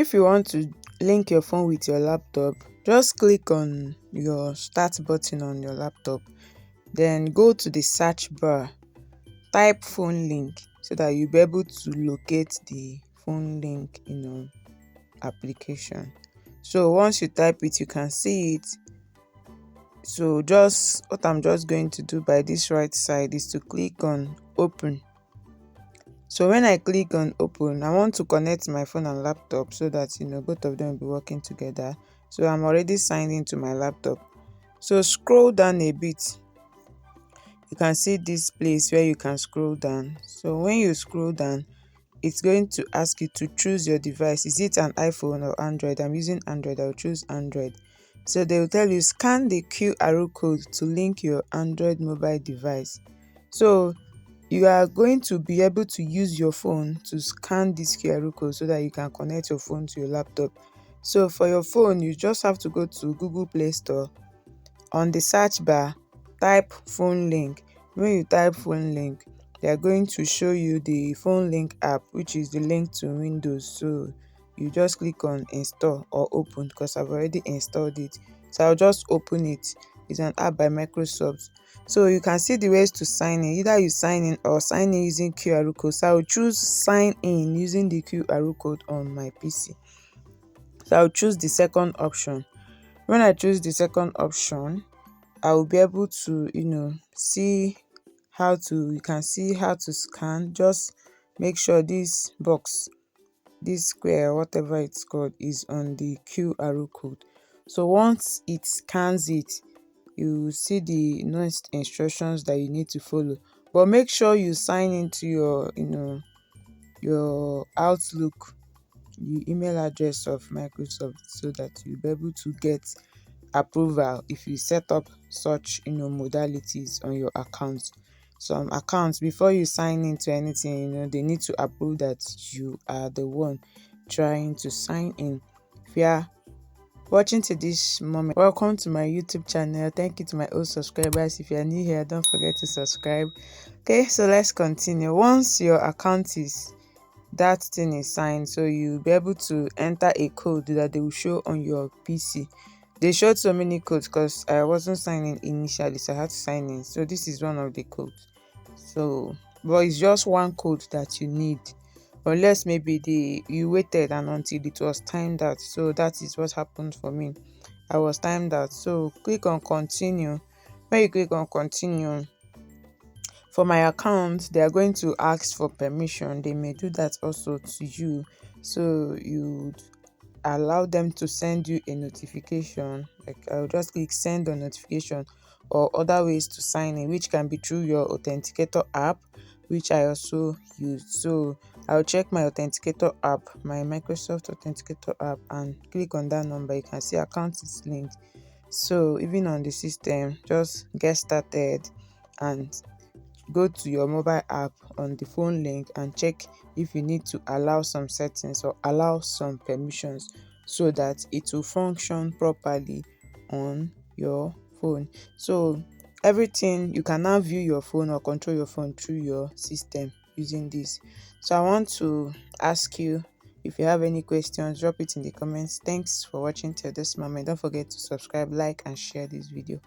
If you want to link your phone with your laptop, just click on your start button on your laptop, then go to the search bar, type phone link so that you'll be able to locate the phone link in your application. So once you type it, you can see it. So just what I'm just going to do by this right side is to click on open. So when I click on open, I want to connect my phone and laptop so that both of them will be working together. So I'm already signed into my laptop. So scroll down a bit. You can see this place where you can scroll down. So when you scroll down, it's going to ask you to choose your device. Is it an iPhone or Android? I'm using Android. I'll choose Android. So they will tell you scan the QR code to link your Android mobile device. So you are going to be able to use your phone to scan this QR code so that you can connect your phone to your laptop. So for your phone, you just have to go to Google Play Store. On the search bar, type phone link. When you type phone link, they are going to show you the phone link app, which is the link to Windows. So you just click on install or open, because I've already installed it. So I'll just open it. It's an app by Microsoft. So you can see the ways to sign in. Either you sign in or sign in using QR code. So I'll choose sign in using the QR code on my PC. So I'll choose the second option. When I choose the second option, I will be able to see how to you can see how to scan. Just make sure this box, this square, whatever it's called, is on the QR code. So once it scans it, you see the next instructions that you need to follow. But make sure you sign into your Outlook, the email address of Microsoft, so that you'll be able to get approval if you set up such modalities on your account. Some accounts, before you sign into anything, they need to approve that you are the one trying to sign in. If you are watching to this moment, welcome to my YouTube channel. Thank you to my old subscribers. If you are new here, don't forget to subscribe. Okay, so let's continue. Once your account is that thing is signed, so you'll be able to enter a code that they will show on your PC. They showed so many codes because I wasn't signing initially, so I had to sign in. So this is one of the codes. So but it's just one code that you need, unless maybe you waited and until it was timed out. So that is what happened for me. I was timed out. So click on continue. When you click on continue, for my account, they are going to ask for permission. They may do that also to you. So you allow them to send you a notification. Like I'll just click send on notification, or other ways to sign in, which can be through your authenticator app, which I also use. So I'll check my authenticator app, my Microsoft authenticator app, and click on that number. You can see account is linked. So even on the system, just get started and go to your mobile app on the phone link and check if you need to allow some settings or allow some permissions so that it will function properly on your phone. So everything, you can now view your phone or control your phone through your system using this. So I want to ask you, if you have any questions, drop it in the comments. Thanks for watching till this moment. Don't forget to subscribe, like, and share this video.